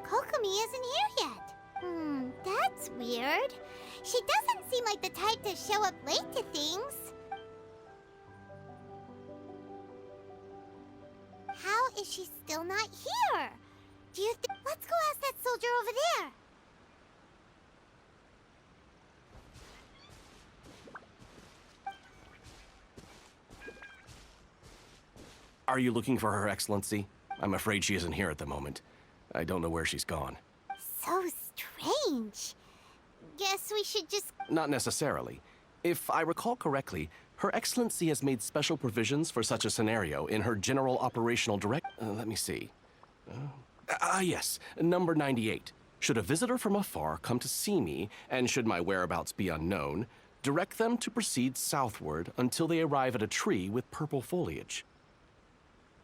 Kokomi isn't here yet. That's weird. She doesn't seem like the type to show up late to things. How is she still not here? Do you think... Let's go ask that soldier over there. Are you looking for Her Excellency? I'm afraid she isn't here at the moment. I don't know where she's gone. So strange. Guess we should just... Not necessarily. If I recall correctly, Her Excellency has made special provisions for such a scenario in her General Operational Direct... let me see. Yes, number 98. Should a visitor from afar come to see me, and should my whereabouts be unknown, direct them to proceed southward until they arrive at a tree with purple foliage.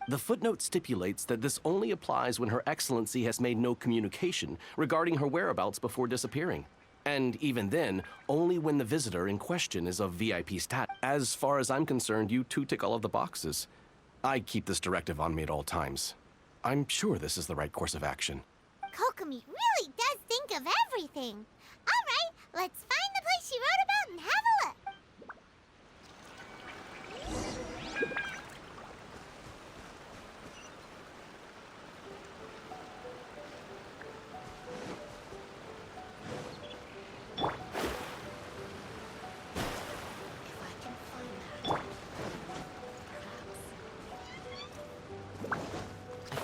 The footnote stipulates that this only applies when Her Excellency has made no communication regarding her whereabouts before disappearing. And even then, only when the visitor in question is of VIP status. As far as I'm concerned, you two tick all of the boxes. I keep this directive on me at all times. I'm sure this is the right course of action. Kokomi really does think of everything. All right, let's find the place she wrote about and have a look.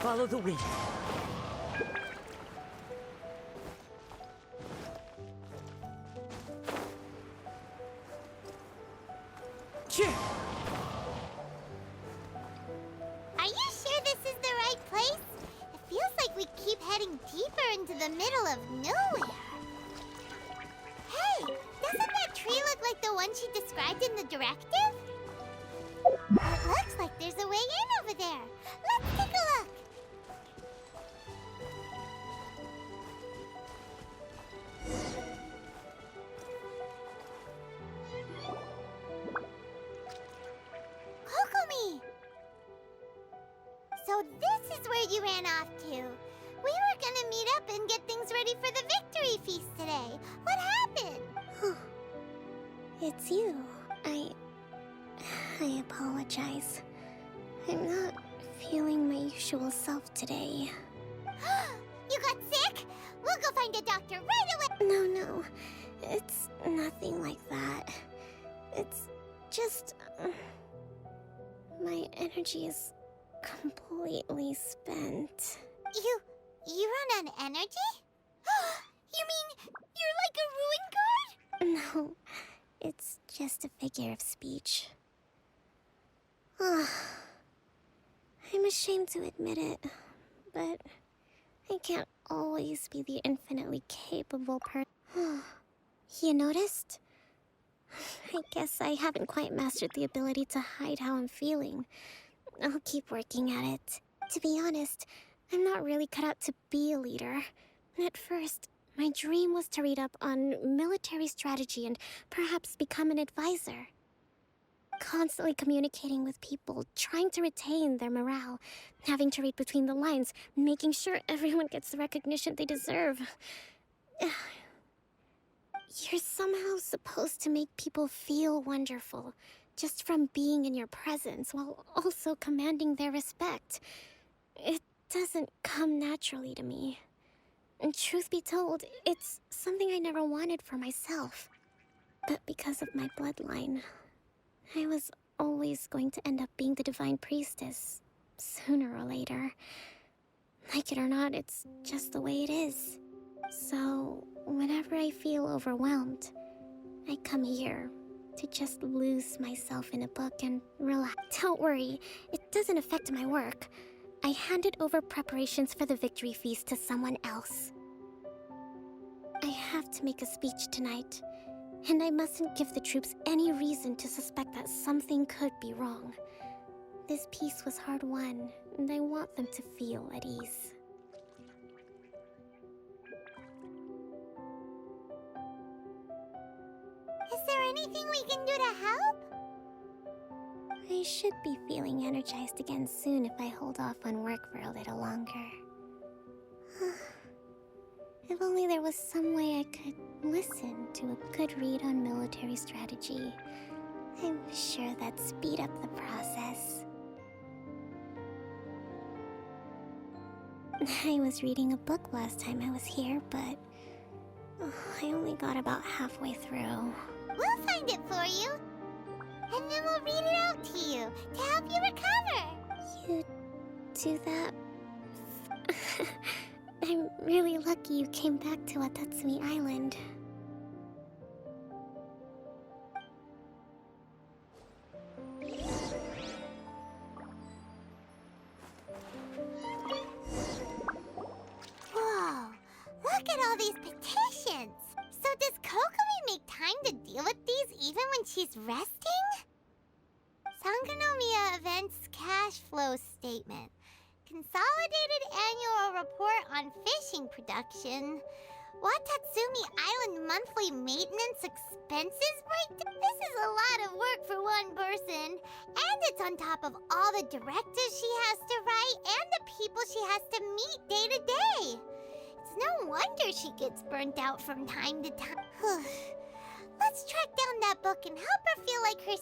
Follow the wind. Are you sure this is the right place? It feels like we keep heading deeper into the middle of nowhere. Hey, doesn't that tree look like the one she described in the directive? It looks like there's a way in over there. Let's take a look. Kokomi! So this is where you ran off to. We were gonna meet up and get things ready for the victory feast today. What happened? It's you. I apologize. I'm not feeling my usual self today. You got sick? We'll go find a doctor right away. No. It's nothing like that. It's just... my energy is completely spent. You run on energy? You mean you're like a ruin guard? No, it's just a figure of speech. I'm ashamed to admit it, but I can't always be the infinitely capable person. You noticed? I guess I haven't quite mastered the ability to hide how I'm feeling. I'll keep working at it. To be honest, I'm not really cut out to be a leader. At first, my dream was to read up on military strategy and perhaps become an advisor. Constantly communicating with people, trying to retain their morale, having to read between the lines, making sure everyone gets the recognition they deserve. You're somehow supposed to make people feel wonderful, just from being in your presence, while also commanding their respect. It doesn't come naturally to me. And truth be told, it's something I never wanted for myself. But because of my bloodline, I was always going to end up being the Divine Priestess, sooner or later. Like it or not, it's just the way it is. So, whenever I feel overwhelmed, I come here to just lose myself in a book and relax. Don't worry, it doesn't affect my work. I handed over preparations for the victory feast to someone else. I have to make a speech tonight, and I mustn't give the troops any reason to suspect that something could be wrong. This peace was hard won, and I want them to feel at ease. Is there anything we can do to help? I should be feeling energized again soon if I hold off on work for a little longer. If only there was some way I could listen to a good read on military strategy. I'm sure that'd speed up the process. I was reading a book last time I was here, but I only got about halfway through. We'll find it for you. And then we'll read it out to you to help you recover. You do that? I'm really lucky you came back to Watatsumi Island. Whoa, look at all these petitions. So does Kokomi make time to deal with these even when she's resting? Sangonomiya Events Cash Flow Statement. Consolidated Annual Report on Fishing Production. Watatsumi Island Monthly Maintenance Expenses Breakdown. This is a lot of work for one person. And it's on top of all the directives she has to write and the people she has to meet day to day. It's no wonder she gets burnt out from time to time. Let's track down that book and help her feel like her...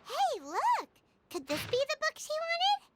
Hey, look! Could this be the book she wanted?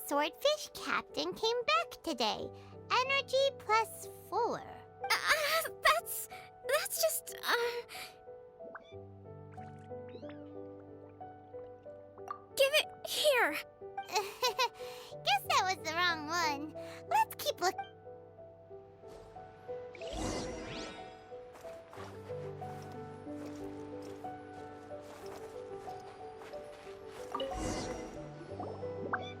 Swordfish Captain came back today. Energy +4. That's just, Give it here! Guess that was the wrong one. Let's keep looking.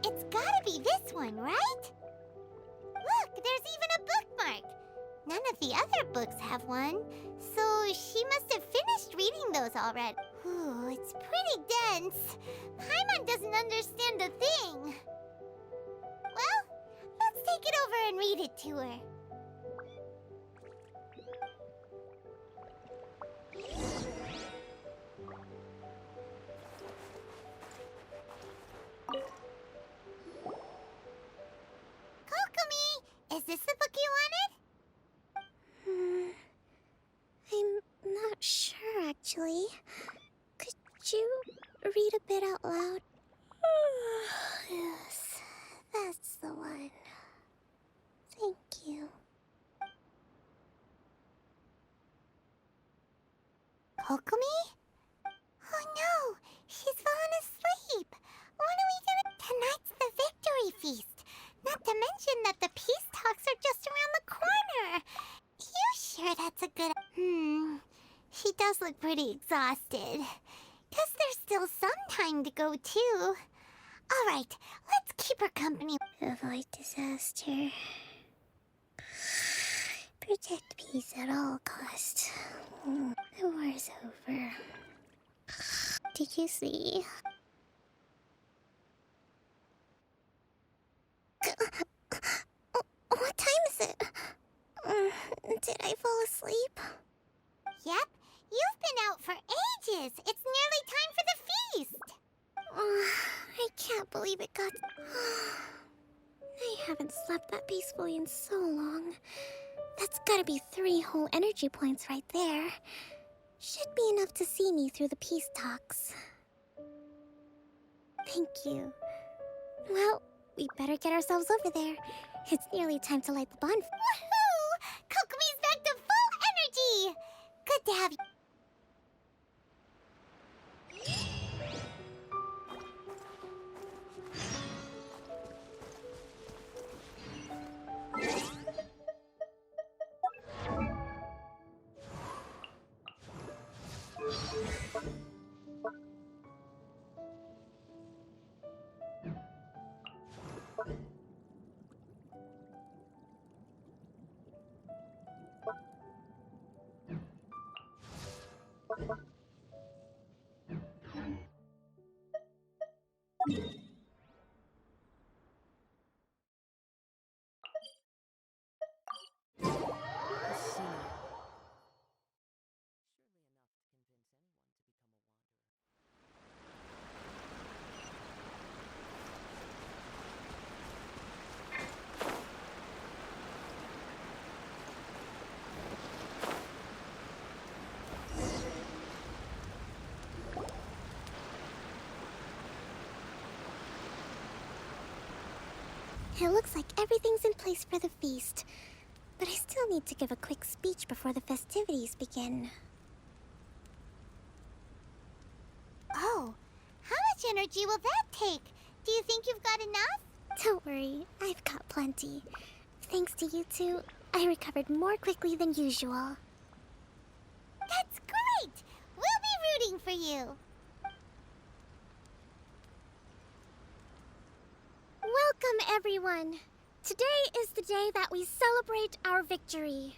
It's gotta be this one, right? Look, there's even a bookmark. None of the other books have one, so she must have finished reading those already. Ooh, it's pretty dense. Paimon doesn't understand a thing. Well, let's take it over and read it to her. Kokomi, is this the book you wanted? I'm not sure, actually. look pretty exhausted. Guess there's still some time to go, too. Alright, let's keep her company. Avoid disaster. Protect peace at all costs. The war's over. Did you see? What time is it? Did I fall asleep? Yep, you've been out for ages. It's nearly time for the feast. I can't believe it got... I haven't slept that peacefully in so long. That's gotta be 3 whole energy points right there. Should be enough to see me through the peace talks. Thank you. Well, we better get ourselves over there. It's nearly time to light the bonfire. Woohoo! Kokomi's back to full energy! Good to have you. It looks like everything's in place for the feast. But I still need to give a quick speech before the festivities begin. Oh, how much energy will that take? Do you think you've got enough? Don't worry, I've got plenty. Thanks to you two, I recovered more quickly than usual. That's great! We'll be rooting for you. Welcome, everyone! Today is the day that we celebrate our victory.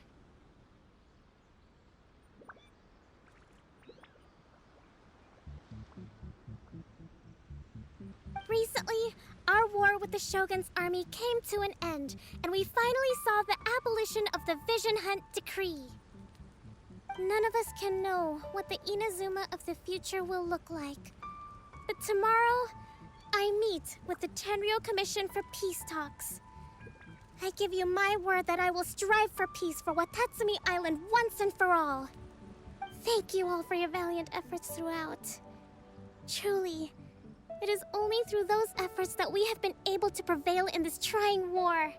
Recently, our war with the Shogun's army came to an end, and we finally saw the abolition of the Vision Hunt Decree. None of us can know what the Inazuma of the future will look like. But tomorrow, I meet with the Tenryou Commission for Peace Talks. I give you my word that I will strive for peace for Watatsumi Island once and for all. Thank you all for your valiant efforts throughout. Truly, it is only through those efforts that we have been able to prevail in this trying war.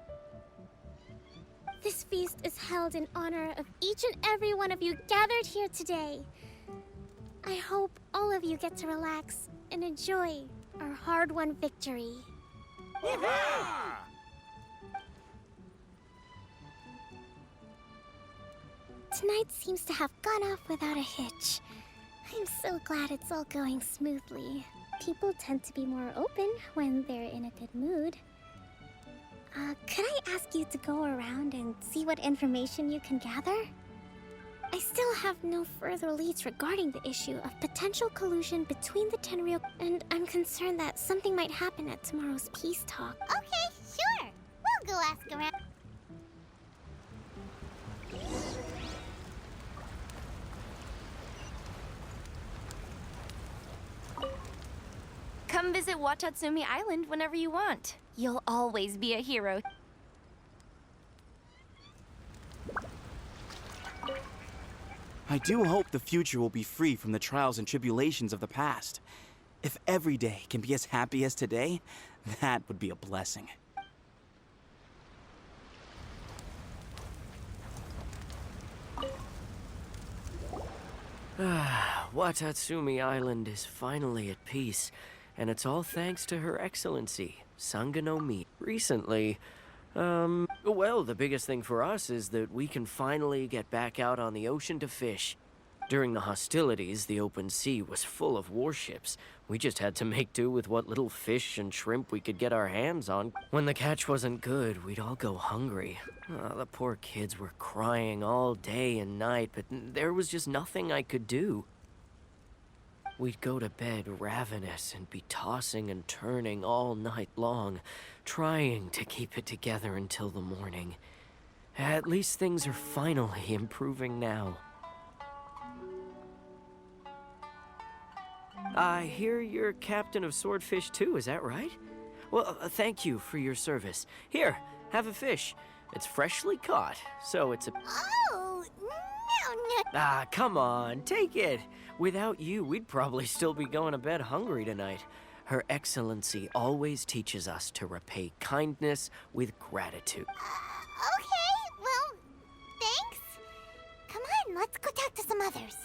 This feast is held in honor of each and every one of you gathered here today. I hope all of you get to relax and enjoy our hard-won victory. Tonight seems to have gone off without a hitch. I'm so glad it's all going smoothly. People tend to be more open when they're in a good mood. Could I ask you to go around and see what information you can gather? I still have no further leads regarding the issue of potential collusion between the Tenryou, and I'm concerned that something might happen at tomorrow's peace talk. Okay, sure. We'll go ask around. Come visit Watatsumi Island whenever you want. You'll always be a hero. I do hope the future will be free from the trials and tribulations of the past. If every day can be as happy as today, that would be a blessing. Watatsumi Island is finally at peace, and it's all thanks to Her Excellency, Sanga no Mi. Recently, well, the biggest thing for us is that we can finally get back out on the ocean to fish. During the hostilities, the open sea was full of warships. We just had to make do with what little fish and shrimp we could get our hands on. When the catch wasn't good, we'd all go hungry. The poor kids were crying all day and night, but there was just nothing I could do. We'd go to bed ravenous and be tossing and turning all night long, trying to keep it together until the morning. At least things are finally improving now. I hear you're captain of Swordfish too, is that right? Well, thank you for your service. Here, have a fish. It's freshly caught, so it's a... Oh, no. Ah, come on, take it. Without you, we'd probably still be going to bed hungry tonight. Her Excellency always teaches us to repay kindness with gratitude. Okay, well, thanks. Come on, let's go talk to some others.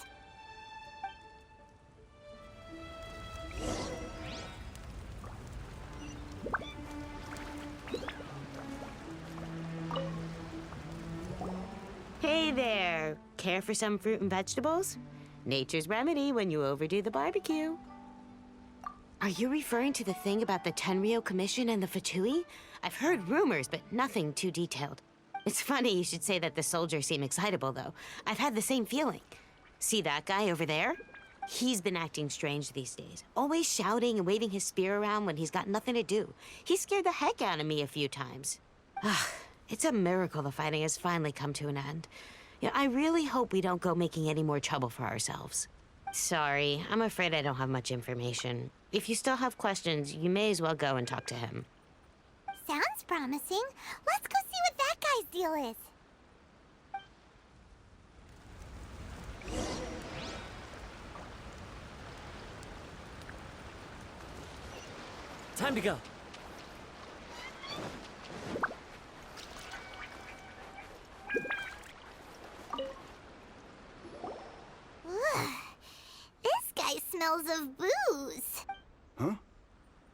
Hey there! Care for some fruit and vegetables? Nature's remedy when you overdo the barbecue. Are you referring to the thing about the Tenryo Commission and the Fatui? I've heard rumors, but nothing too detailed. It's funny you should say that the soldiers seem excitable, though. I've had the same feeling. See that guy over there? He's been acting strange these days. Always shouting and waving his spear around when he's got nothing to do. He scared the heck out of me a few times. It's a miracle the fighting has finally come to an end. I really hope we don't go making any more trouble for ourselves. Sorry, I'm afraid I don't have much information. If you still have questions, you may as well go and talk to him. Sounds promising. Let's go see what that guy's deal is. Time to go. This guy smells of booze. Huh?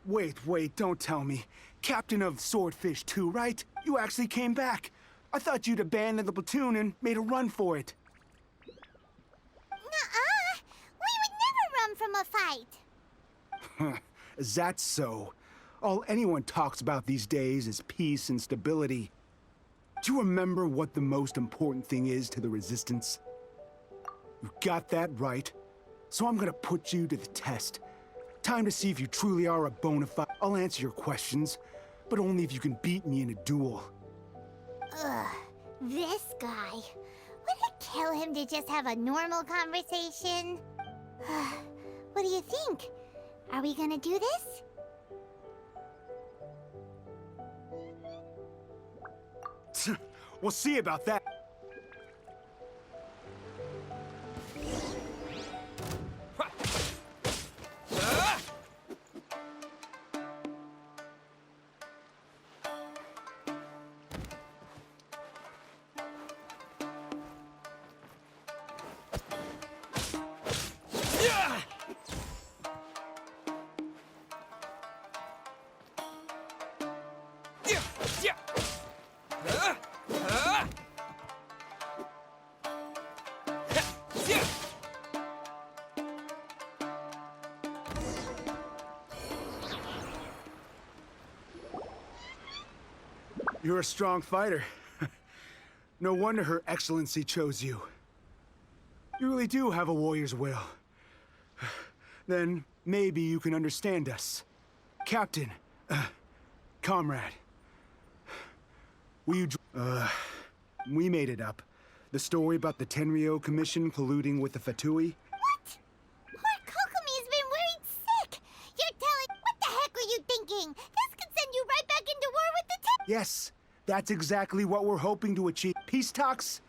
Wait, don't tell me. Captain of Swordfish 2, right? You actually came back. I thought you'd abandoned the platoon and made a run for it. Nuh-uh. We would never run from a fight. Is that so? All anyone talks about these days is peace and stability. Do you remember what the most important thing is to the Resistance? You got that right. So I'm gonna put you to the test. Time to see if you truly are a bona fide. I'll answer your questions, but only if you can beat me in a duel. Ugh, this guy. Would it kill him to just have a normal conversation? What do you think? Are we gonna do this? We'll see about that. You're a strong fighter. No wonder Her Excellency chose you. You really do have a warrior's will. Then maybe you can understand us. Captain, comrade. Will you... we made it up. The story about the Tenryo Commission colluding with the Fatui. What? Poor Kokomi's been worried sick. You're telling... What the heck were you thinking? This could send you right back into war with the Yes, that's exactly what we're hoping to achieve. Peace talks?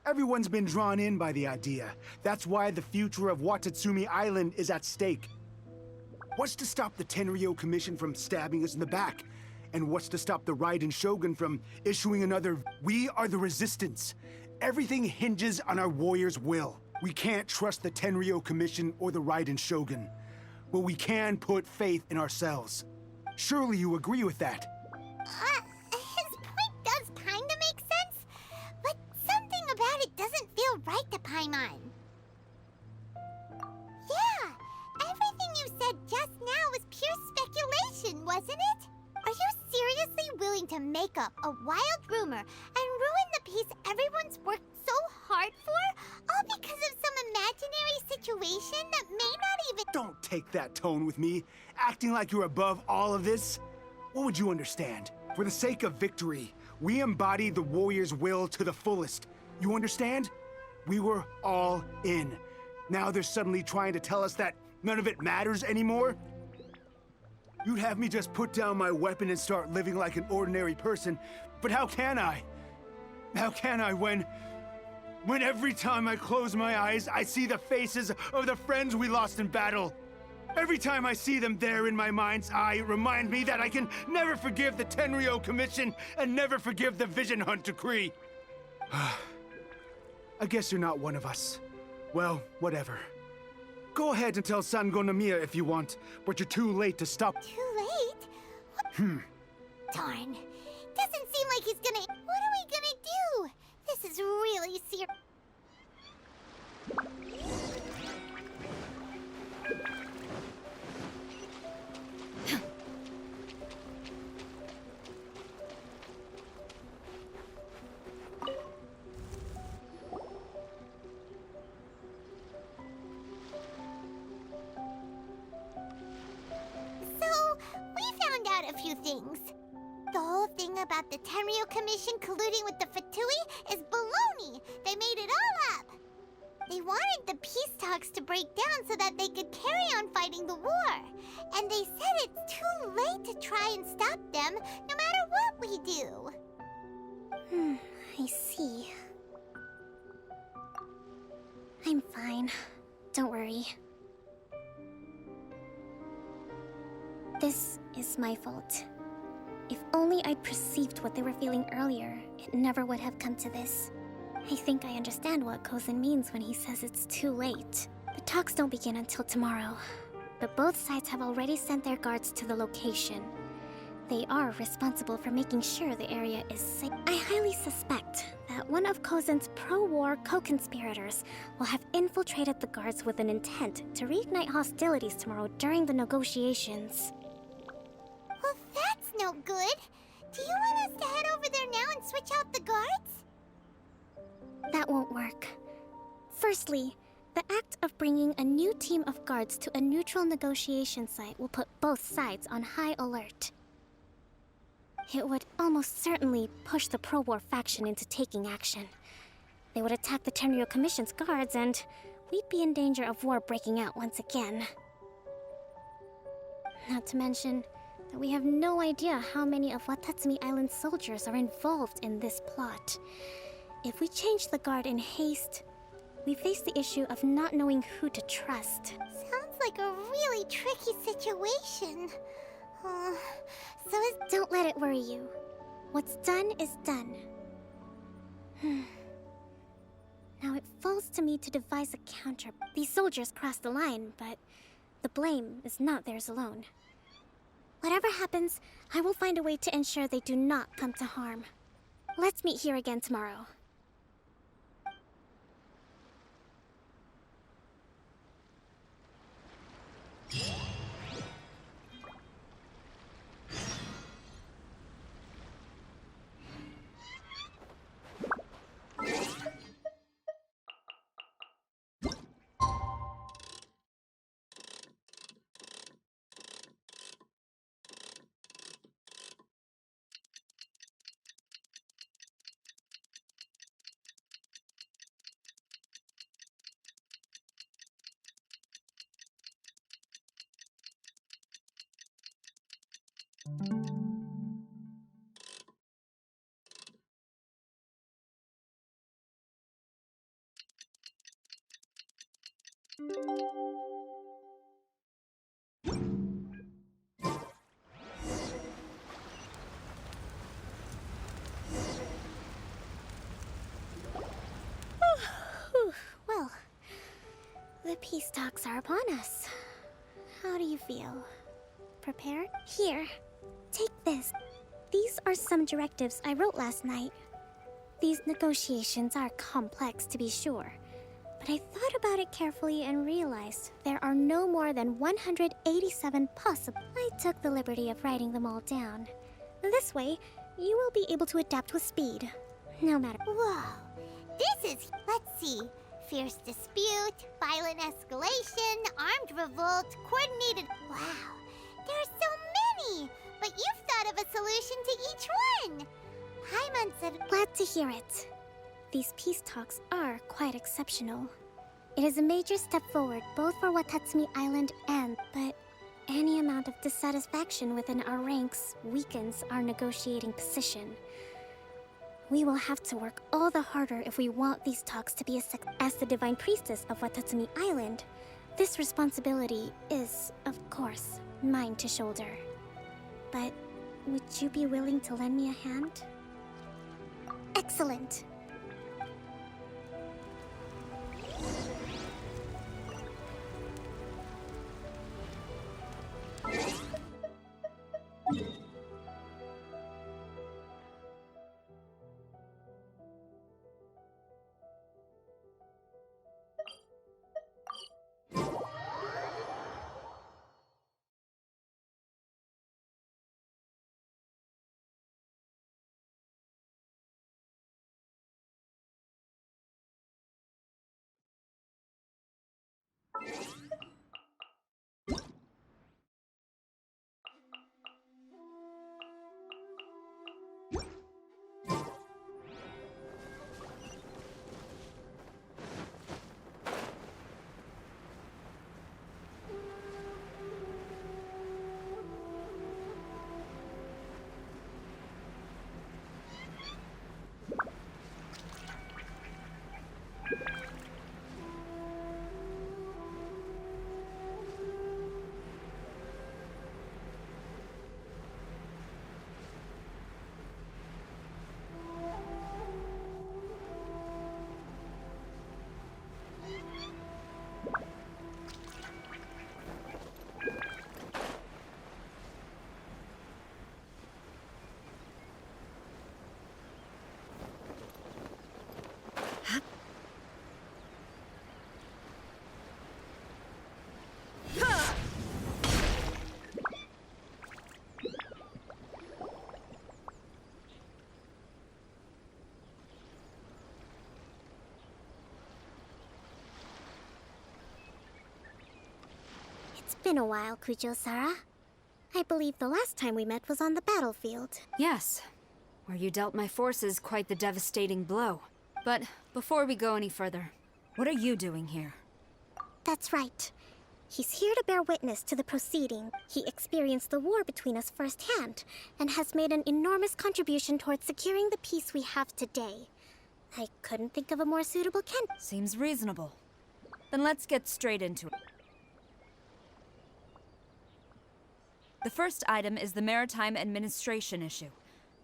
Everyone's been drawn in by the idea. That's why the future of Watatsumi Island is at stake. What's to stop the Tenryo Commission from stabbing us in the back? And what's to stop the Raiden Shogun from issuing another... We are the Resistance. Everything hinges on our warrior's will. We can't trust the Tenryo Commission or the Raiden Shogun. But we can put faith in ourselves. Surely you agree with that? His point does kinda make sense, but something about it doesn't feel right to Paimon. make up a wild rumor and ruin the peace everyone's worked so hard for, all because of some imaginary situation that may not even— Don't take that tone with me, acting like you're above all of this. What would you understand? For the sake of victory, we embodied the warrior's will to the fullest. You understand? We were all in. Now they're suddenly trying to tell us that none of it matters anymore? You'd have me just put down my weapon and start living like an ordinary person, but how can I? How can I when every time I close my eyes, I see the faces of the friends we lost in battle? Every time I see them there in my mind's eye, it reminds me that I can never forgive the Tenryo Commission and never forgive the Vision Hunt Decree. I guess you're not one of us. Well, whatever. Go ahead and tell Sango Nomiya if you want, but you're too late to stop. Too late? Darn. Doesn't seem like he's gonna— What are we gonna do? This is really serious. A few things. The whole thing about the Tenryo Commission colluding with the Fatui is baloney. They made it all up. They wanted the peace talks to break down so that they could carry on fighting the war. And they said it's too late to try and stop them, no matter what we do. I see. I'm fine. Don't worry. This is my fault. If only I'd perceived what they were feeling earlier, it never would have come to this. I think I understand what Kozin means when he says it's too late. The talks don't begin until tomorrow, but both sides have already sent their guards to the location. They are responsible for making sure the area is safe. I highly suspect that one of Kozin's pro-war co-conspirators will have infiltrated the guards with an intent to reignite hostilities tomorrow during the negotiations. Well, that's no good. Do you want us to head over there now and switch out the guards? That won't work. Firstly, the act of bringing a new team of guards to a neutral negotiation site will put both sides on high alert. It would almost certainly push the pro-war faction into taking action. They would attack the Tenryo Commission's guards, and we'd be in danger of war breaking out once again. Not to mention that we have no idea how many of Watatsumi Island's soldiers are involved in this plot. If we change the guard in haste, we face the issue of not knowing who to trust. Sounds like a really tricky situation. Don't let it worry you. What's done is done. Now it falls to me to devise a counter. These soldiers crossed the line, but the blame is not theirs alone. Whatever happens, I will find a way to ensure they do not come to harm. Let's meet here again tomorrow. Well, the peace talks are upon us. How do you feel? Prepared? Here, take this. These are some directives I wrote last night. These negotiations are complex, to be sure, but I thought about it carefully and realized there are no more than 187 possible. I took the liberty of writing them all down. This way, you will be able to adapt with speed, no matter. Whoa. This is... Let's see. Fierce dispute, violent escalation, armed revolt, coordinated... Wow. There are so many! But you've thought of a solution to each one! Paimon said... Glad to hear it. These peace talks are quite exceptional. It is a major step forward both for Watatsumi Island and... But any amount of dissatisfaction within our ranks weakens our negotiating position. We will have to work all the harder if we want these talks to be a success. As the Divine Priestess of Watatsumi Island, this responsibility is, of course, mine to shoulder. But would you be willing to lend me a hand? Excellent! It's been a while, Kujo-Sara. I believe the last time we met was on the battlefield. Yes, where you dealt my forces quite the devastating blow. But before we go any further, what are you doing here? That's right. He's here to bear witness to the proceeding. He experienced the war between us firsthand, and has made an enormous contribution towards securing the peace we have today. I couldn't think of a more suitable candidate. Seems reasonable. Then let's get straight into it. The first item is the maritime administration issue.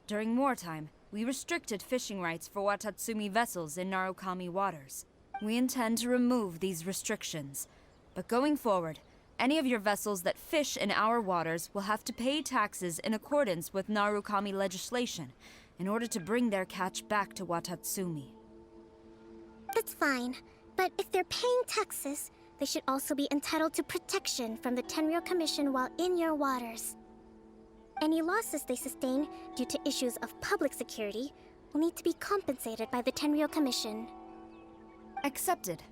During wartime, we restricted fishing rights for Watatsumi vessels in Narukami waters. We intend to remove these restrictions. But going forward, any of your vessels that fish in our waters will have to pay taxes in accordance with Narukami legislation in order to bring their catch back to Watatsumi. That's fine, but if they're paying taxes, they should also be entitled to protection from the Tenryou Commission while in your waters. Any losses they sustain due to issues of public security will need to be compensated by the Tenryou Commission. Accepted.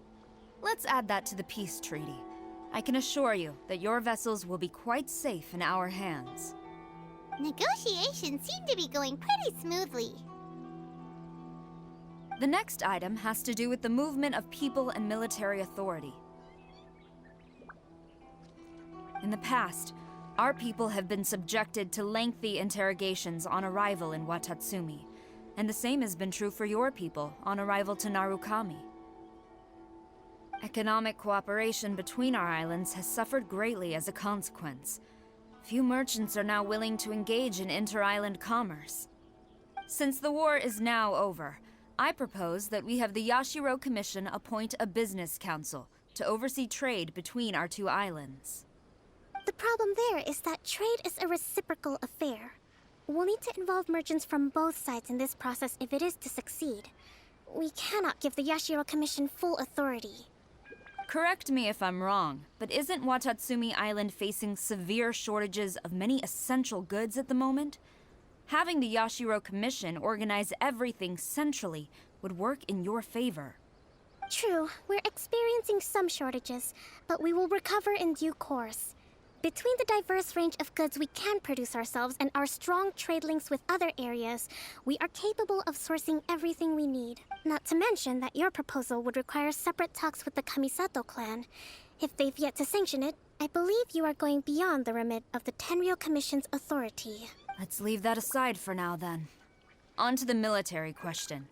Let's add that to the peace treaty. I can assure you that your vessels will be quite safe in our hands. Negotiations seem to be going pretty smoothly. The next item has to do with the movement of people and military authority. In the past, our people have been subjected to lengthy interrogations on arrival in Watatsumi, and the same has been true for your people on arrival to Narukami. Economic cooperation between our islands has suffered greatly as a consequence. Few merchants are now willing to engage in inter-island commerce. Since the war is now over, I propose that we have the Yashiro Commission appoint a business council to oversee trade between our two islands. The problem there is that trade is a reciprocal affair. We'll need to involve merchants from both sides in this process if it is to succeed. We cannot give the Yashiro Commission full authority. Correct me if I'm wrong, but isn't Watatsumi Island facing severe shortages of many essential goods at the moment? Having the Yashiro Commission organize everything centrally would work in your favor. True, we're experiencing some shortages, but we will recover in due course. Between the diverse range of goods we can produce ourselves and our strong trade links with other areas, we are capable of sourcing everything we need. Not to mention that your proposal would require separate talks with the Kamisato clan. If they've yet to sanction it, I believe you are going beyond the remit of the Tenryou Commission's authority. Let's leave that aside for now, then. On to the military question.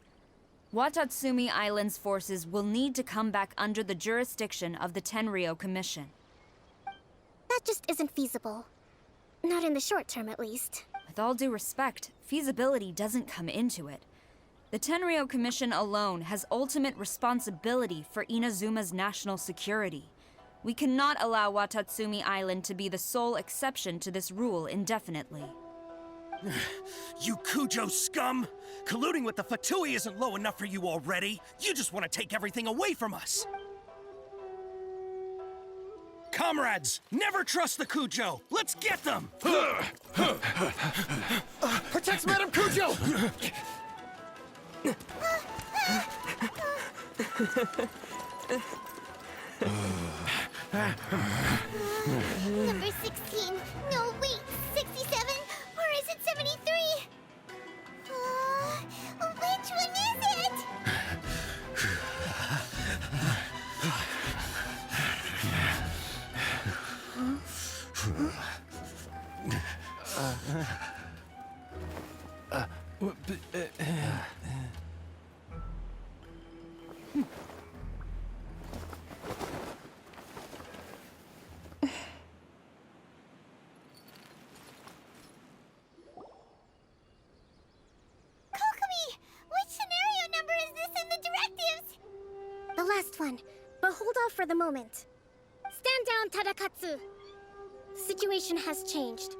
Watatsumi Island's forces will need to come back under the jurisdiction of the Tenryou Commission. That just isn't feasible. Not in the short term, at least. With all due respect, feasibility doesn't come into it. The Tenryou Commission alone has ultimate responsibility for Inazuma's national security. We cannot allow Watatsumi Island to be the sole exception to this rule indefinitely. You Kujo scum! Colluding with the Fatui isn't low enough for you already. You just want to take everything away from us. Comrades, never trust the Kujo. Let's get them! Protect Madame Cujo! Number 16. No, wait. 67? Or is it 73? Which one is it? Kokomi! Which scenario number is this in the directives? The last one, but hold off for the moment. Stand down, Tadakatsu. The situation has changed.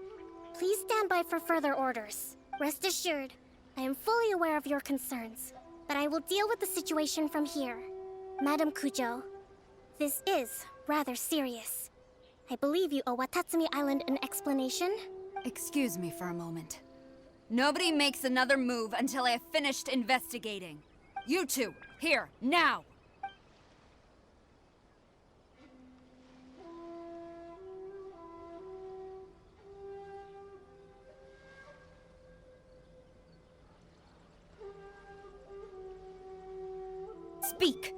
Please stand by for further orders. Rest assured, I am fully aware of your concerns, but I will deal with the situation from here. Madam Kujo, this is rather serious. I believe you owe Watatsumi Island an explanation. Excuse me for a moment. Nobody makes another move until I have finished investigating. You two, here, now! Speak!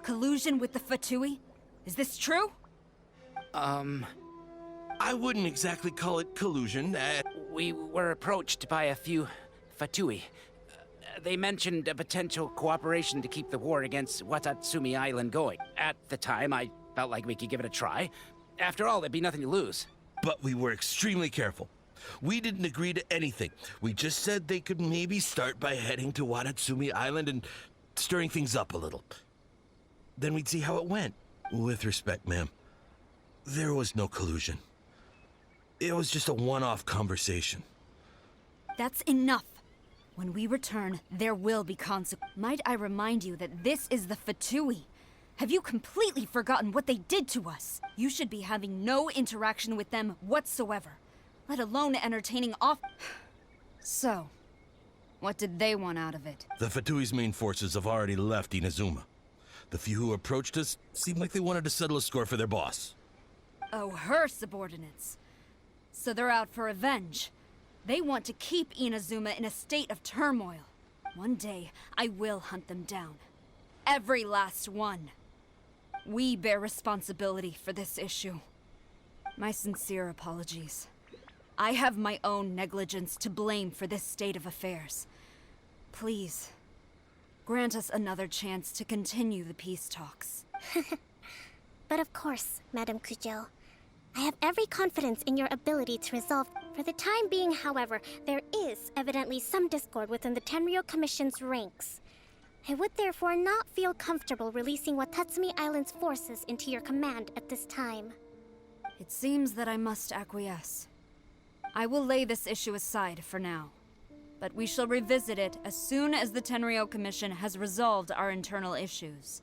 Collusion with the Fatui? Is this true? I wouldn't exactly call it collusion. We were approached by a few Fatui. They mentioned a potential cooperation to keep the war against Watatsumi Island going. At the time, I felt like we could give it a try. After all, there'd be nothing to lose. But we were extremely careful. We didn't agree to anything. We just said they could maybe start by heading to Watatsumi Island and stirring things up a little. Then we'd see how it went. With respect, ma'am, there was no collusion. It was just a one-off conversation. That's enough. When we return, there will be consequences. Might I remind you that this is the Fatui? Have you completely forgotten what they did to us? You should be having no interaction with them whatsoever, let alone entertaining off... So, what did they want out of it? The Fatui's main forces have already left Inazuma. The few who approached us seemed like they wanted to settle a score for their boss. Oh, her subordinates. So they're out for revenge. They want to keep Inazuma in a state of turmoil. One day, I will hunt them down. Every last one. We bear responsibility for this issue. My sincere apologies. I have my own negligence to blame for this state of affairs. Please, grant us another chance to continue the peace talks. But of course, Madam Kujo. I have every confidence in your ability to resolve. For the time being, however, there is evidently some discord within the Tenryou Commission's ranks. I would therefore not feel comfortable releasing Watatsumi Island's forces into your command at this time. It seems that I must acquiesce. I will lay this issue aside for now, but we shall revisit it as soon as the Tenryou Commission has resolved our internal issues.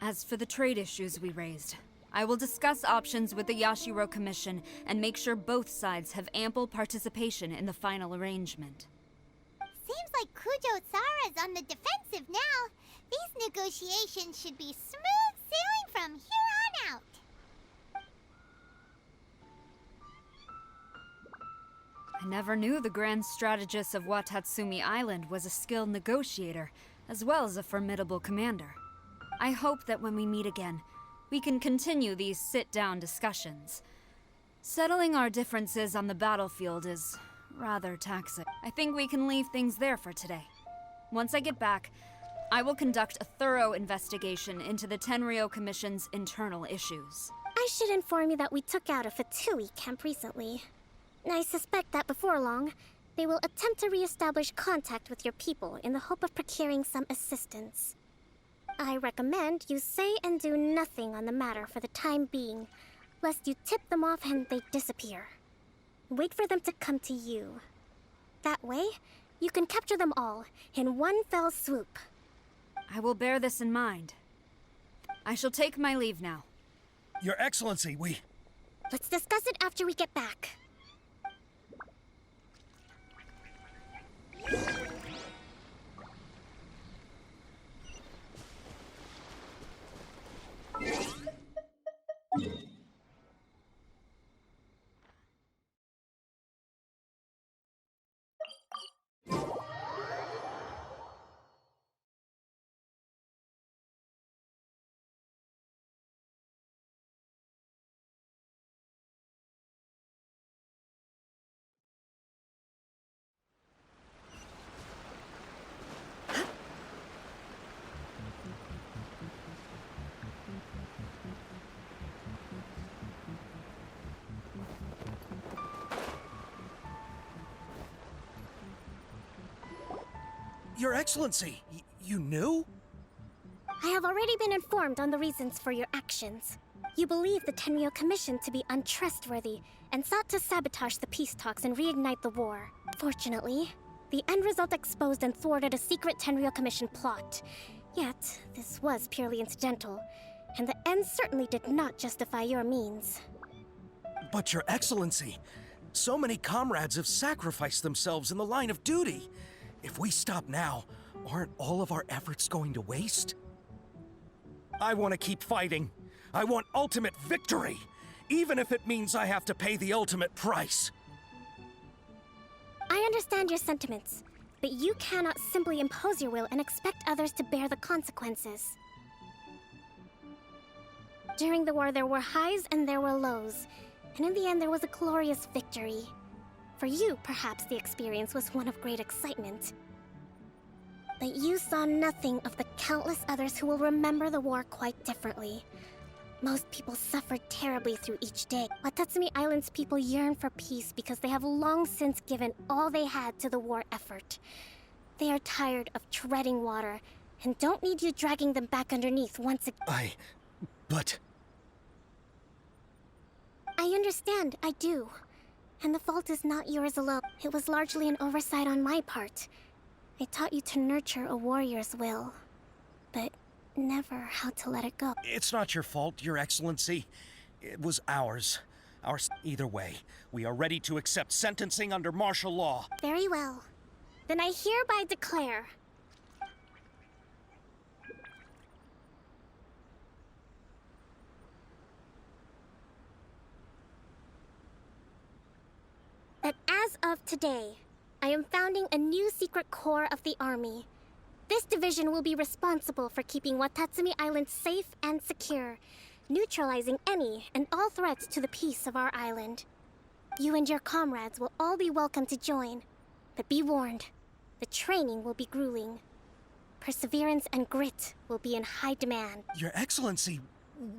As for the trade issues we raised, I will discuss options with the Yashiro Commission and make sure both sides have ample participation in the final arrangement. Seems like Kujo-sara's on the defensive now. These negotiations should be smooth sailing from here on out. I never knew the grand strategist of Watatsumi Island was a skilled negotiator, as well as a formidable commander. I hope that when we meet again, we can continue these sit-down discussions. Settling our differences on the battlefield is rather taxing. I think we can leave things there for today. Once I get back, I will conduct a thorough investigation into the Tenryo Commission's internal issues. I should inform you that we took out a Fatui camp recently. I suspect that before long, they will attempt to re-establish contact with your people in the hope of procuring some assistance. I recommend you say and do nothing on the matter for the time being, lest you tip them off and they disappear. Wait for them to come to you. That way, you can capture them all in one fell swoop. I will bear this in mind. I shall take my leave now. Your Excellency, we... Let's discuss it after we get back. Your Excellency, you knew? I have already been informed on the reasons for your actions. You believe the Tenryo Commission to be untrustworthy and sought to sabotage the peace talks and reignite the war. Fortunately, the end result exposed and thwarted a secret Tenryo Commission plot. Yet, this was purely incidental, and the end certainly did not justify your means. But Your Excellency, so many comrades have sacrificed themselves in the line of duty. If we stop now, aren't all of our efforts going to waste? I want to keep fighting. I want ultimate victory, even if it means I have to pay the ultimate price. I understand your sentiments, but you cannot simply impose your will and expect others to bear the consequences. During the war, there were highs and there were lows, and in the end, there was a glorious victory. For you, perhaps the experience was one of great excitement. But you saw nothing of the countless others who will remember the war quite differently. Most people suffered terribly through each day. Watatsumi Island's people yearn for peace because they have long since given all they had to the war effort. They are tired of treading water and don't need you dragging them back underneath once again. But... I understand, I do. And the fault is not yours alone. It was largely an oversight on my part. I taught you to nurture a warrior's will, but never how to let it go. It's not your fault, Your Excellency. It was ours. Either way, we are ready to accept sentencing under martial law. Very well. Then I hereby declare... that as of today, I am founding a new secret corps of the army. This division will be responsible for keeping Watatsumi Island safe and secure, neutralizing any and all threats to the peace of our island. You and your comrades will all be welcome to join, but be warned, the training will be grueling. Perseverance and grit will be in high demand. Your Excellency,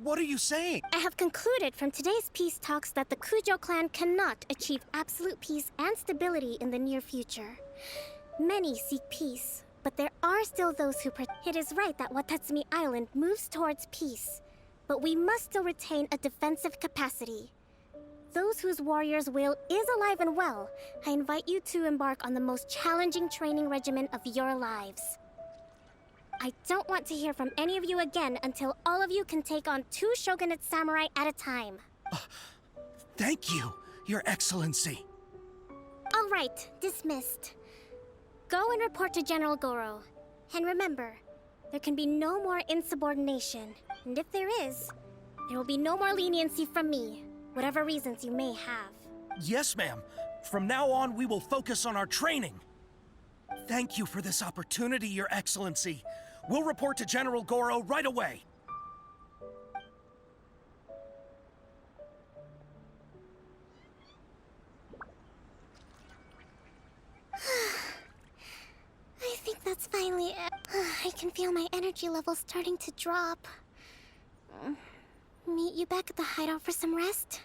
what are you saying? I have concluded from today's peace talks that the Kujo clan cannot achieve absolute peace and stability in the near future. Many seek peace, but there are still those who It is right that Watatsumi Island moves towards peace, but we must still retain a defensive capacity. Those whose warrior's will is alive and well, I invite you to embark on the most challenging training regimen of your lives. I don't want to hear from any of you again until all of you can take on 2 Shogunate samurai at a time. Thank you, Your Excellency. All right, dismissed. Go and report to General Goro. And remember, there can be no more insubordination. And if there is, there will be no more leniency from me, whatever reasons you may have. Yes, ma'am. From now on, we will focus on our training. Thank you for this opportunity, Your Excellency. We'll report to General Goro right away. I think that's finally it. I can feel my energy levels starting to drop. Meet you back at the hideout for some rest?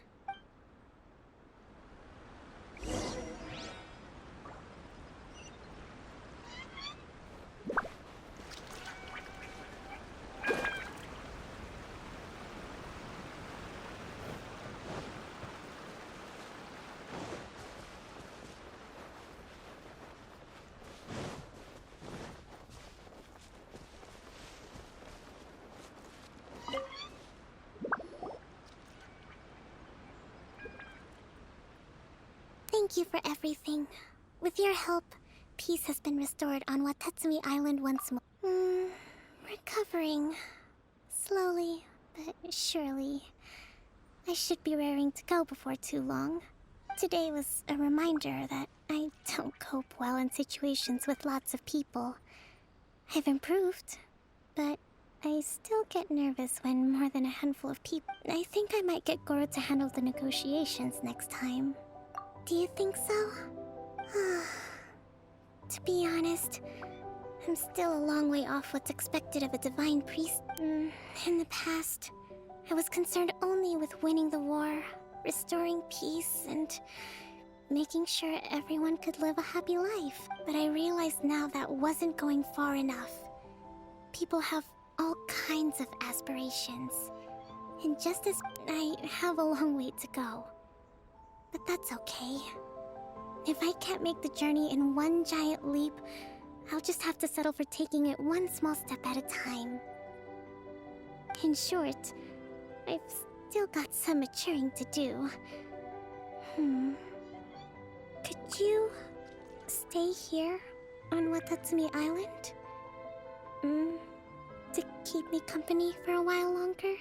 Thank you for everything. With your help, peace has been restored on Watatsumi Island once more. Recovering. Slowly, but surely. I should be raring to go before too long. Today was a reminder that I don't cope well in situations with lots of people. I've improved, but I still get nervous when more than a handful of people. I think I might get Goro to handle the negotiations next time. Do you think so? To be honest, I'm still a long way off what's expected of a divine priest. In the past, I was concerned only with winning the war, restoring peace, and making sure everyone could live a happy life. But I realize now that wasn't going far enough. People have all kinds of aspirations. And just as I have a long way to go. But that's okay. If I can't make the journey in one giant leap, I'll just have to settle for taking it one small step at a time. In short, I've still got some maturing to do. Could you stay here on Watatsumi Island? To keep me company for a while longer?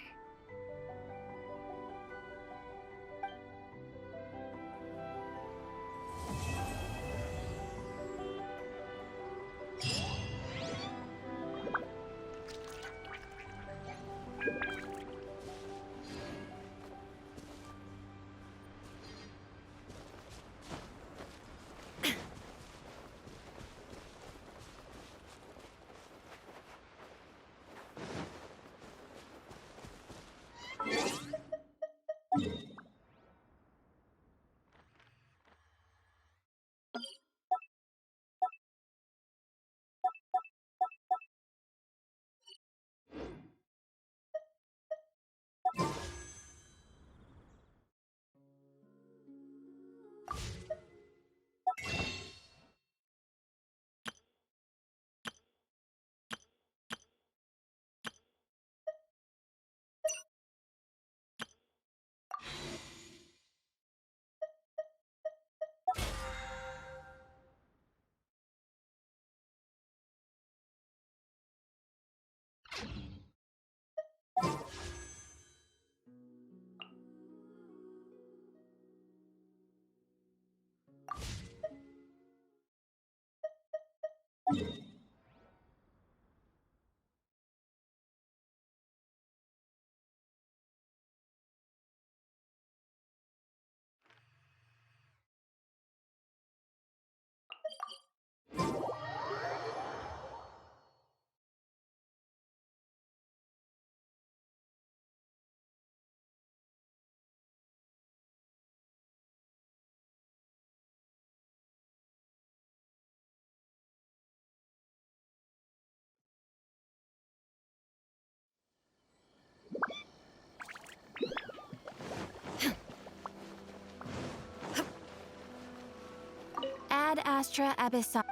Ad Astra Abyssal.